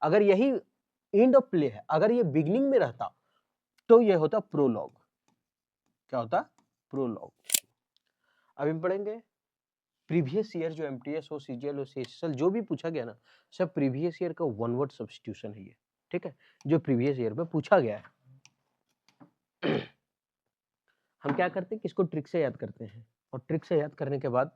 अगर यही end of play है, अगर ये बिगिनिंग में रहता तो ये होता प्रोलॉग। क्या होता? प्रोलॉग। अब हम पढ़ेंगे प्रीवियस ईयर जो एमटीएस हो, सीजीएल हो, सीएचएसएल जो भी पूछा गया ना, सब प्रीवियस ईयर का वन वर्ड सब्स्टिट्यूशन है ये, ठीक है, जो प्रीवियस ईयर में पूछा गया है। हम क्या करते हैं कि इसको ट्रिक से याद करते हैं, और ट्रिक से याद करने के बाद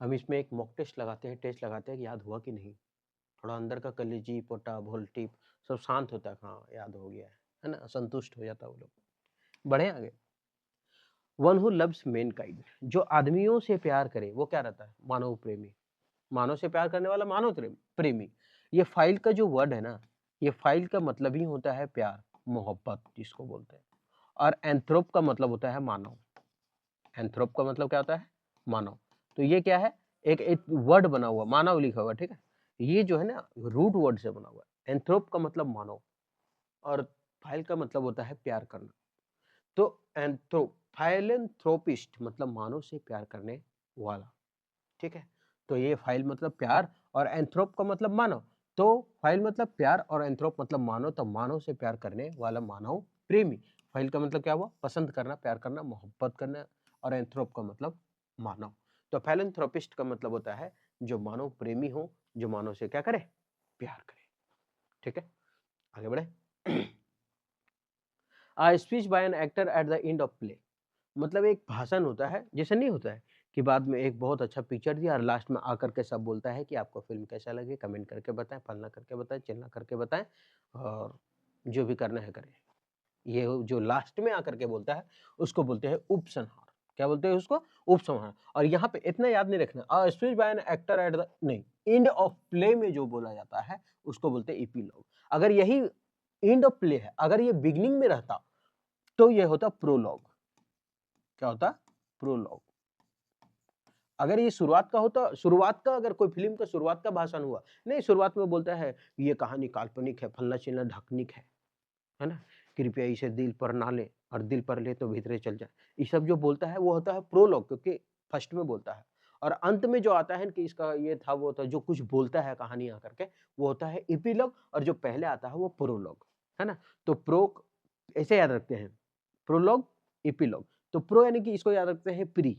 हम इसमें एक मॉक टेस्ट लगाते हैं, टेस्ट लगाते हैं कि याद हुआ कि नहीं। थोड़ा अंदर का कलेजी पोटा भोल्टी सब शांत होता है, हाँ याद हो गया है ना, संतुष्ट हो जाता है वो लोग। बढ़े आगे। वन हु लव्स मैनकाइंड, जो आदमियों से प्यार करे वो क्या रहता है? मानव प्रेमी। मानव से प्यार करने वाला मानव प्रेमी। ये फाइल का जो वर्ड है ना, ये फाइल का मतलब ही होता है प्यार, मोहब्बत जिसको बोलते हैं। और एंथ्रोप का मतलब होता है मानव। एंथ्रोप का मतलब क्या होता है? मानव। तो ये क्या है? एक वर्ड बना हुआ, मानव लिखा हुआ, ठीक है। ये जो है ना रूट वर्ड से बना हुआ है। एंथ्रोप का मतलब मानव, और फाइल का मतलब होता है प्यार करना। तो एंथ्रोप, फाइलेंथ्रोपिस्ट मतलब मानव से प्यार करने वाला, ठीक है। तो ये फाइल मतलब प्यार और एंथ्रोप का मतलब मानव। तो फाइल मतलब प्यार और एंथ्रोप मतलब मानव, तो मानव से प्यार करने वाला मानव प्रेमी। फाइल का मतलब क्या हुआ? पसंद करना, प्यार करना, मोहब्बत करना, और एंथ्रोप का मतलब मानव। तो फाइलेंथ्रोपिस्ट का मतलब होता है जो मानव प्रेमी हो, जो मानव से क्या करे? प्यार करे, ठीक है। आगे बढ़े। A speech by an actor at the end of play, मतलब एक भाषण होता है, जैसे नहीं होता है कि बाद में एक बहुत अच्छा पिक्चर दिया और लास्ट में आकर के सब बोलता है कि आपको फिल्म कैसा लगे, कमेंट करके बताएं, फलना करके बताएं, चिल्ला करके बताएं, और जो भी करना है करें। ये जो लास्ट में आकर के बोलता है उसको बोलते हैं उपसंहार। क्या बोलते हैं उसको? उपसंहार। और यहाँ पे इतना याद नहीं रखना, a speech bye an actor at the, नहीं, एंड ऑफ प्ले में जो बोला जाता है उसको बोलते हैं एपिलॉग। अगर यही एंड ऑफ प्ले है, अगर ये बिगिनिंग में रहता तो ये होता प्रोलॉग। क्या होता? प्रोलॉग। अगर ये शुरुआत का होता, शुरुआत का, अगर कोई फिल्म का शुरुआत का भाषण हुआ, नहीं, शुरुआत में बोलता है ये कहानी काल्पनिक है, फलना चिल्ला ढकनिक है ना, कृपया इसे दिल पर ना ले, और दिल पर ले तो भीतरे चल जाए, ये सब जो बोलता है वो होता है प्रोलॉग, क्योंकि फर्स्ट में बोलता है। और अंत में जो आता है कि इसका ये था वो था, जो कुछ बोलता है कहानी आकर के, वो होता है एपिलॉग, और जो पहले आता है वो प्रोलॉग, है ना। तो प्रो ऐसे याद रखते हैं, प्रोलॉग, एपिलॉग। तो प्रो यानी कि इसको याद रखते हैं प्री,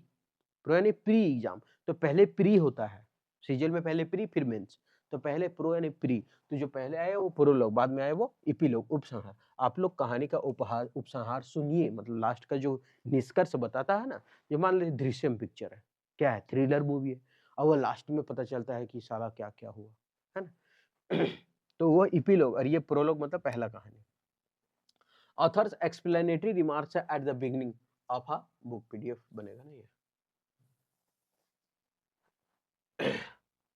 प्रो यानी प्री एग्जाम, तो पहले प्री होता है, सीजीएल में पहले प्री फिर मेंस, तो पहले प्रो यानी प्री, तो जो पहले आया वो प्रोलॉग, बाद में आया वो एपिलॉग, उपसंहार। आप लोग कहानी का उपहार उपसंहार सुनिए, मतलब लास्ट का जो निष्कर्ष बताता है ना, जो मान लीजिए दृश्यम पिक्चर है, क्या है, थ्रिलर मूवी है, और वो लास्ट में पता चलता है कि साला क्या क्या हुआ, है ना। तो वो एपिलॉग, और ये प्रोलॉग मतलब पहला कहानी। Authors explanatory remarks at the beginning of a book, PDF बनेगा ना ये।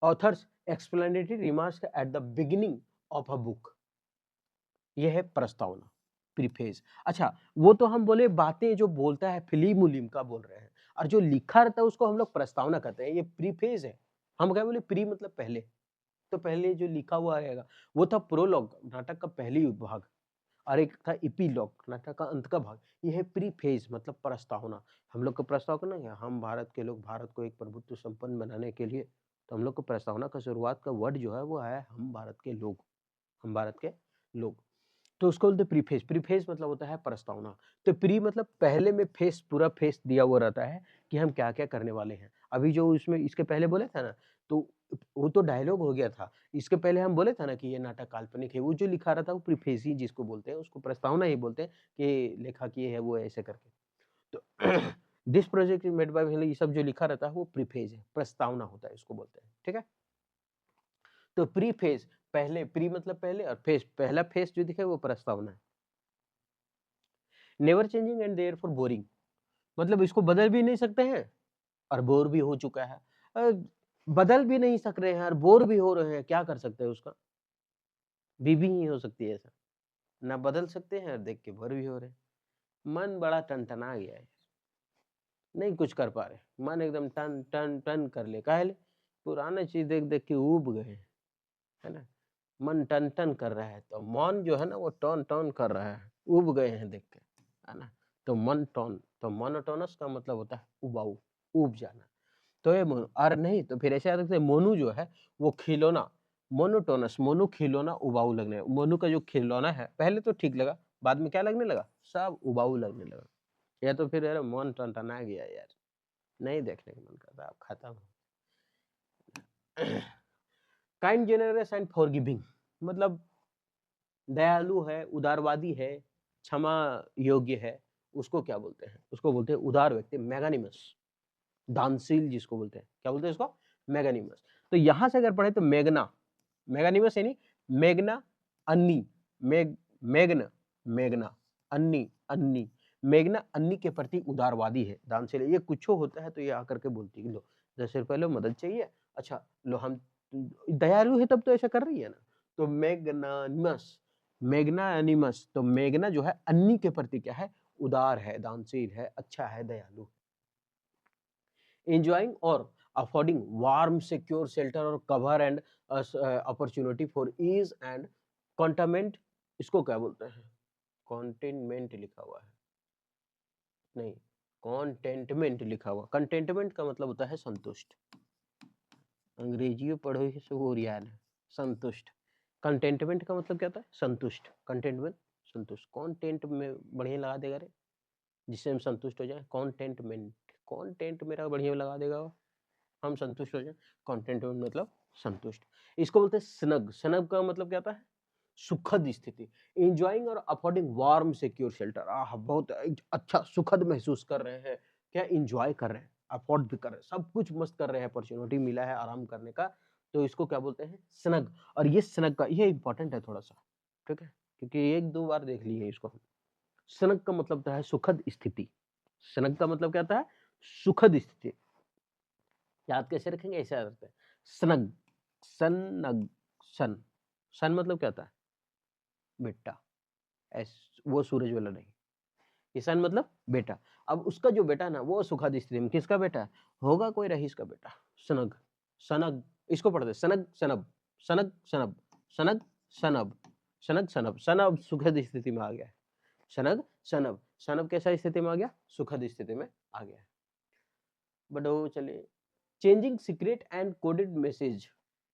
Authors explanatory remarks at the beginning of a book, ये है प्रस्तावना, प्रीफेस। अच्छा, वो तो हम बोले बातें जो बोलता है फिल्म उलिम का बोल रहे हैं, और जो लिखा रहता है उसको हम लोग प्रस्तावना कहते हैं, ये प्रीफेस है। हम क्या बोले? प्री मतलब पहले, तो पहले जो लिखा हुआ रहेगा वो था प्रोलॉग, नाटक का पहली भाग, और एक था इपीलॉग, नाटक का अंत का भाग। ये है प्रीफेस मतलब प्रस्तावना। हम लोग को प्रस्तावना क्या, हम भारत के लोग भारत को एक प्रभुत्व संपन्न बनाने के लिए, तो हम लोग को प्रस्तावना का शुरुआत का वर्ड जो है वो है हम भारत के लोग, हम भारत के लोग। तो उसको बोलते प्रीफेस। प्रीफेस मतलब होता है प्रस्तावना। तो प्री मतलब पहले में फेस, पूरा फेस दिया हुआ रहता है कि हम क्या क्या करने वाले हैं। अभी जो इसमें इसके पहले बोले था ना, तो वो तो डायलॉग हो गया था। इसके पहले हम बोले था ना कि ये नाटक काल्पनिक है, वो जो लिखा रहता है वो प्रीफेस ही जिसको बोलते हैं, उसको प्रस्तावना ही बोलते हैं कि लेखक ये है वो ऐसे करके। तो this project is made by, ये सब जो लिखा रहता है वो प्रीफेस है, प्रस्तावना होता है, इसको बोलते हैं, ठीक है। तो प्री फेज, पहले, प्री मतलब पहले, और फेज, पहला फेज जो दिखे वो प्रस्तावना है। Never changing and therefore boring, मतलब इसको बदल भी नहीं सकते हैं और बोर भी हो चुका है। अ, बदल भी नहीं सक रहे हैं और बोर भी हो रहे हैं, क्या कर सकते हैं उसका? बीवी ही हो सकती है ऐसा, ना बदल सकते हैं और देख के बोर भी हो रहे हैं। मन बड़ा टनटना गया है, नहीं कुछ कर पा रहे, मन एकदम टन टन टन कर ले, काहे ले? पुराना चीज देख देख के ऊब गए हैं, है ना। मन टन टन कर रहा है, तो मन जो है ना वो टन टन कर रहा है, उब गए हैं देख के, है ना। तो मन टन, तो मोनोटोनस का मतलब होता है उबाऊ, उब जाना। तो ये और नहीं तो फिर ऐसे याद रखते हैं, मोनू जो है वो खिलौना, मोनोटोनस, मोनो खिलौना, उबाऊ लगने, मोनो का जो खिलौना है पहले तो ठीक लगा, बाद में क्या लगने लगा, सब उबाऊ लगने लगा, या तो फिर यार मन टनटना गया यार, नहीं देखने का मन करता, अब खत्म। काइंड, जेनरस एंड फॉरगिविंग, मतलब दयालु है, उदारवादी है, क्षमा योग्य है, उसको क्या बोलते हैं, उसको बोलते हैं उदार व्यक्ति, मैग्नानिमस, दानशील जिसको बोलते हैं, क्या बोलते हैं इसको, मैग्नानिमस। तो यहां से अगर पढ़े तो मेघना, मैग्नानिमस यानी मेघना अन्नी, मेघना मेघना अन्नी अन्नी, मेघना अन्नी के प्रति उदारवादी है, दानशील है, ये कुछ होता है तो ये आकर के बोलती है, लो 10 रुपए लो, मदद चाहिए, अच्छा लो, हम दयालु है तब तो ऐसा कर रही है ना, तो मैग्नानिमस, मैग्नानिमस, तो मेघना जो है अन्नी के प्रति क्या है, उदार है, दानशील है, अच्छा है, दयालु। enjoying or affording warm, secure shelter or cover and opportunity for ease and contentment, इसको क्या बोलते हैं, contentment लिखा हुआ है, नहीं, contentment लिखा हुआ, contentment का मतलब होता है संतुष्ट, अंग्रेजी पढ़ो ही सब और याद है, संतुष्ट, contentment का मतलब क्या होता है, संतुष्ट, contentment संतुष्ट, content में बढ़िया लगा देगा रे, जिससे हम संतुष्ट हो जाए, contentment, content मेरा बढ़िया लगा देगा वो, हम संतुष्ट हो जाए, कंटेंटमेंट मतलब संतुष्ट, इसको बोलते हैं स्नग, स्नग का मतलब क्या होता है, सुखद स्थिति, एंजॉइंग और अफोर्डिंग वार्म सिक्योर शेल्टर, बहुत अच्छा सुखद महसूस कर रहे हैं, क्या एंजॉय कर रहे हैं, अफोर्ड भी कर रहे हैं, सब कुछ मस्त कर रहे हैं, अपॉर्चुनिटी मिला है आराम करने का, तो इसको क्या बोलते हैं, स्नग। और ये स्नग का ये इंपॉर्टेंट है थोड़ा सा, ठीक है, क्योंकि एक दो बार देख लिए इसको हम। स्नग का मतलब होता है सुखद स्थिति, स्नग का मतलब क्या होता है, सुखद स्थिति, याद कैसे रखेंगे, ऐसे याद रखते हैं, स्नग, सनग, सन, सन मतलब क्या होता है, बेटा, वो सूरज वाला नहीं, ये सन मतलब बेटा, अब उसका जो बेटा ना वो सुखद स्थिति में, किसका बेटा है? होगा कोई रईस का बेटा, सनग, सनग, इसको पढ़ते सनग सनब, सनग सनब, सनग सनब, सनग सनब, सनब सुखद स्थिति में आ गया है, सनग सनब, सनब कैसा स्थिति में आ गया, सुखद स्थिति में आ गया है। बट वो चलिए, changing secret and coded message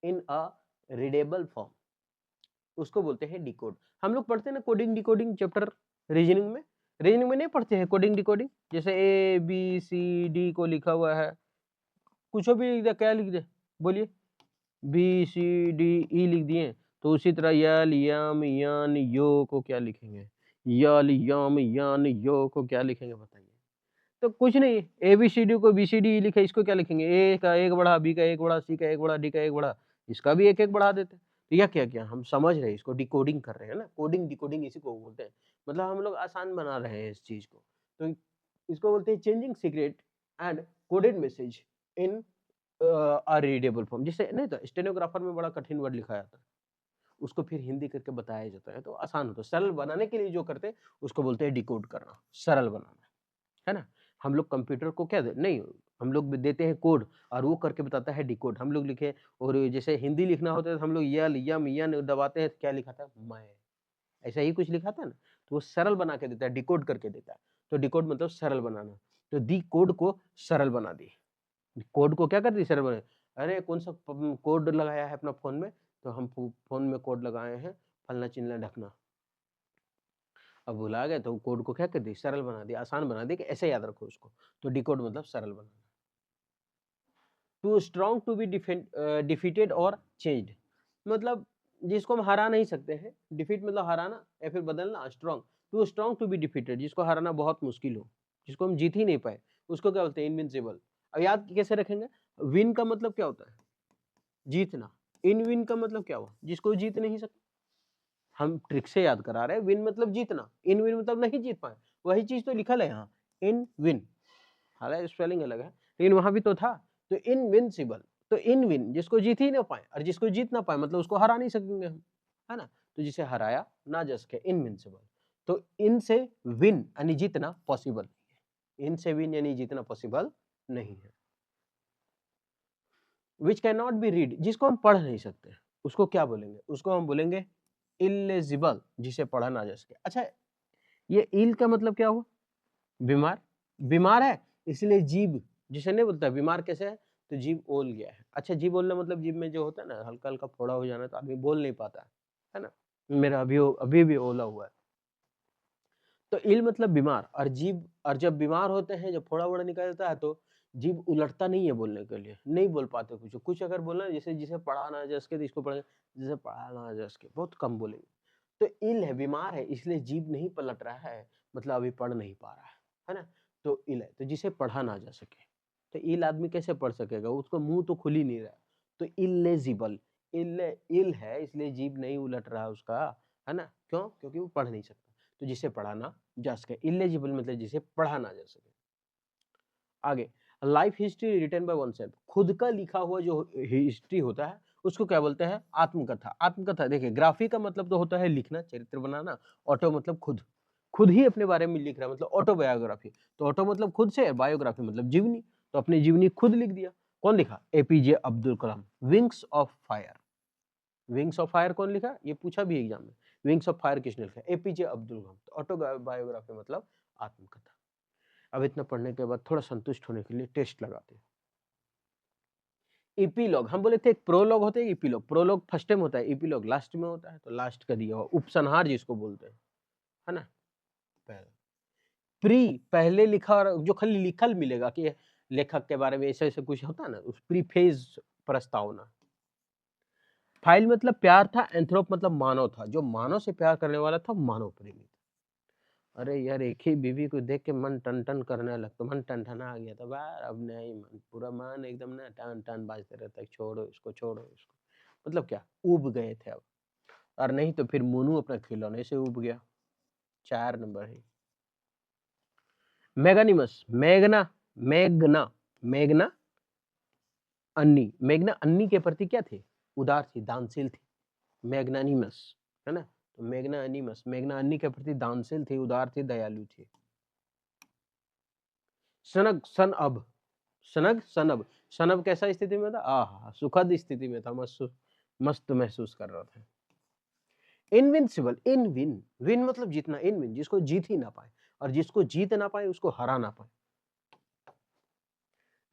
in a readable form, उसको बोलते हैं डिकोड। हम लोग पढ़ते हैं ना कोडिंग डिकोडिंग चैप्टर रीजनिंग में, रीजनिंग में नहीं पढ़ते हैं कोडिंग डिकोडिंग, जैसे ए बी सी डी को लिखा हुआ है, कुछ भी लिख दे, क्या लिख दे, बोलिए, बी सी डी ई लिख दिए, तो उसी तरह यल यम यान यो को क्या लिखेंगे, यल यम यान यो को क्या लिखेंगे बताइए, तो कुछ नहीं, ए बी सी डी को बी सी डी लिखे, इसको क्या लिखेंगे, ए का एक बढ़ा, बी का एक बढ़ा, सी का एक बढ़ा, डी का एक बढ़ा, इसका भी एक एक बढ़ा देते हैं, तो यह क्या किया, हम समझ रहे हैं इसको, डिकोडिंग कर रहे हैं ना, कोडिंग डिकोडिंग इसी को बोलते हैं, मतलब हम लोग आसान बना रहे हैं इस चीज को, तो इसको बोलते हैं changing secret and coded message in a readable form, जिससे नहीं तो स्टेनोग्राफर में बड़ा कठिन वर्ड लिखा जाता है, उसको फिर हिंदी करके बताया जाता है, तो आसान होता है, सरल बनाने के लिए जो करते हैं उसको बोलते हैं डिकोड करना, सरल बनाना, है ना। हम लोग कंप्यूटर को क्या दे नहीं, हम लोग भी देते हैं कोड और वो करके बताता है डिकोड, हम लोग लिखे, और जैसे हिंदी लिखना होता है तो हम लोग यल यम यन दबाते हैं, तो क्या लिखा था, मैं, ऐसा ही कुछ लिखा था ना, तो वो सरल बना के देता है, डिकोड करके देता है, तो डिकोड मतलब सरल बनाना, तो दी कोड को सरल बना दी, कोड को क्या कर दी, सरल बना, अरे कौन सा कोड लगाया है अपना फोन में, तो हम फोन में कोड लगाए हैं, फलना चिल्ला ढकना, अब भुला गए तो कोड को क्या कर दी, सरल बना दिया, आसान बना दिया, कि ऐसे याद रखो उसको, तो डिकोड मतलब सरल बनाना। Too strong to be defeated और चेंज्ड, मतलब जिसको हम हरा नहीं सकते हैं, डिफीट मतलब हराना या फिर बदलना, strong, too strong to be defeated, जिसको हराना बहुत मुश्किल हो, जिसको हम जीत ही नहीं पाए, उसको क्या बोलते हैं, इनविंसिबल। अब याद कैसे रखेंगे, विन का मतलब क्या होता है, जीतना, इन विन का मतलब क्या हुआ, जिसको जीत नहीं सकते, हम ट्रिक से याद करा रहे हैं, विन मतलब जीतना, इन विन मतलब नहीं जीत पाए, वही चीज तो लिखा है यहाँ, इन विन, हालांकि स्पेलिंग अलग है लेकिन वहां भी तो था, तो इनविंसिबल, तो इन विन जिसको जीत ही ना पाए, और जिसको जीत ना पाए मतलब उसको हरा नहीं सकेंगे हम, है ना, तो जिसे हराया ना जा सके, इनविंसिबल, तो इन से विन यानी जीतना पॉसिबल नहीं है, इन से विन यानी जीतना पॉसिबल नहीं है। Which can not be read, जिसको हम पढ़ नहीं सकते, उसको क्या बोलेंगे, उसको हम बोलेंगे इलेजिबल, जिसे पढ़ा ना जा सके। अच्छा, ये इल का मतलब क्या हुआ, बीमार, बीमार है इसलिए जीभ, जिसे नहीं बोलता बीमार कैसे है, तो जीभ ओल गया है। अच्छा, जीभ ओलना मतलब जीभ में जो होता है ना हल्का-हल्का फोड़ा हो जाना, तो आदमी बोल नहीं पाता है ना? मेरा अभी भी ओला हुआ है। तो इल मतलब बीमार, और जीभ, और जब बीमार होते हैं, जब फोड़ा-वोड़ा निकलता है तो जीभ उलटता नहीं है बोलने के लिए, नहीं बोल पाते कुछ। कुछ अगर बोलना है, जैसे जिसे पढ़ा ना जा सके तो इसको पढ़ा, जिसे पढ़ा ना जा सके, बहुत कम बोलेंगे। तो इल है, बीमार है, इसलिए जीभ नहीं पलट रहा है, मतलब अभी पढ़ नहीं पा रहा है ना? तो इल है, तो जिसे पढ़ा ना जा सके। तो इल आदमी कैसे पढ़ सकेगा? उसका मुँह तो खुल ही नहीं रहा। तो इल्लेजिबल, इल इल है इसलिए जीभ नहीं उलट रहा उसका, है ना? क्यों? क्योंकि वो पढ़ नहीं सकता। तो जिसे पढ़ा ना जा सके, इल्लेजिबल मतलब जिसे पढ़ा ना जा सके। आगे, life history written by oneself, खुद का लिखा हुआ जो हिस्ट्री होता है उसको क्या बोलते हैं? आत्मकथा। आत्मकथा देखिए, ग्राफी का मतलब तो होता है लिखना, चरित्र बनाना, ऑटो मतलब खुद, खुद ही अपने बारे में लिख रहा है, मतलब ऑटोबायोग्राफी। तो ऑटो मतलब खुद से, बायोग्राफी मतलब जीवनी, तो अपनी जीवनी खुद लिख दिया। कौन लिखा? APJ Abdul Kalam, wings of fire. Wings of fire कौन लिखा? ये पूछा भी एग्जाम में। विंग्स ऑफ फायर किसने लिखा? एपीजे अब्दुल कलाम। तो ऑटोबायोग्राफी मतलब आत्मकथा। अब इतना पढ़ने के बाद थोड़ा संतुष्ट होने के लिए टेस्ट लगाते हैं। इपीलॉग, हम बोले थे एक प्रोलॉग होता है, इपीलॉग। प्रोलॉग फर्स्ट टाइम होता है, इपीलॉग लास्ट में होता है, तो लास्ट का दिया हुआ उपसंहार जिसको बोलते हैं, है ना? पहले प्री, पहले लिखा, और जो खाली लिखल मिलेगा कि लेखक के बारे में ऐसे-ऐसे कुछ होता है ना, उस प्रीफेज, प्रस्तावना। फाइल मतलब प्यार था, एंथ्रोप मतलब मानव था, जो मानव से प्यार करने वाला था, मानव प्रेमी। अरे यार, एक ही बीवी को देख के मन टन-टन करने लगता, मन टनटना आ गया था, यार अब नहीं, मन पूरा मन एकदम ना टन-टन बाजते रहता है, छोड़ो इसको, छोड़ो इसको। मतलब क्या, ऊब गए थे अब, और नहीं तो फिर मोनू अपना खिलौने से ऊब गया। 4 नंबर है। मैग्नीमस, मेघना, मेघना, मेघना अन्नी, मेघना अन्नी के प्रति क्या थे? उदार थी, दानशील थी। मैग्नानिमस, है ना? तो मेघना एनिमस, मेघना अन्नी के प्रति दानशील थी, उदार थी, दयालु थी। सनग, सन अब, सनग, सनब, सनब कैसा स्थिति में था? आहा, सुखद स्थिति में था, मस्त महसूस कर रहा था। इनविंसिबल, इन विन, विन मतलब जीतना, इन विन जिसको जीत ही ना पाए, और जिसको जीत ना पाए उसको हरा ना पाए।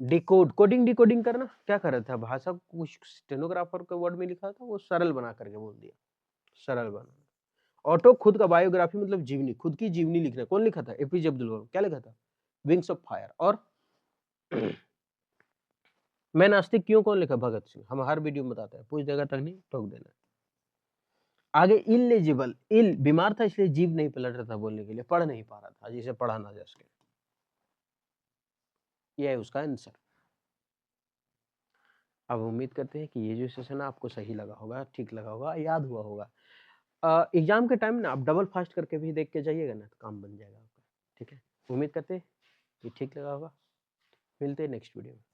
डिकोड, कोडिंग डिकोडिंग करना, क्या कर रहा था? भाषा कुछ स्टेनोग्राफर के वर्ड में लिखा था, वो सरल बना करके बोल दिया, सरल बना। ऑटो, खुद का बायोग्राफी मतलब जीवनी, खुद की जीवनी लिखना। कौन लिखा था? एपीजे अब्दुल कलाम। क्या लिखा था? Wings of fire. और मैं नास्तिक क्यों, कौन लिखा? भगत सिंह। हम हर वीडियो में बताते हैं, पूछ देगा तक नहीं, ठोक देना। आगे, इलेजिबल, इल बीमार था इसलिए जीभ नहीं पलट रहा था बोलने के लिए, पढ़ नहीं पा रहा था, जिसे पढ़ा ना जा सके। यह है उसका आंसर। अब उम्मीद करते हैं कि ये जो सेशन है आपको सही लगा होगा, ठीक लगा होगा, याद हुआ होगा। एग्जाम के टाइम ना आप डबल फास्ट करके भी देख के जाइएगा ना, तो काम बन जाएगा आपका। ठीक है, उम्मीद करते हैं कि ठीक लगा होगा। मिलते हैं नेक्स्ट वीडियो में।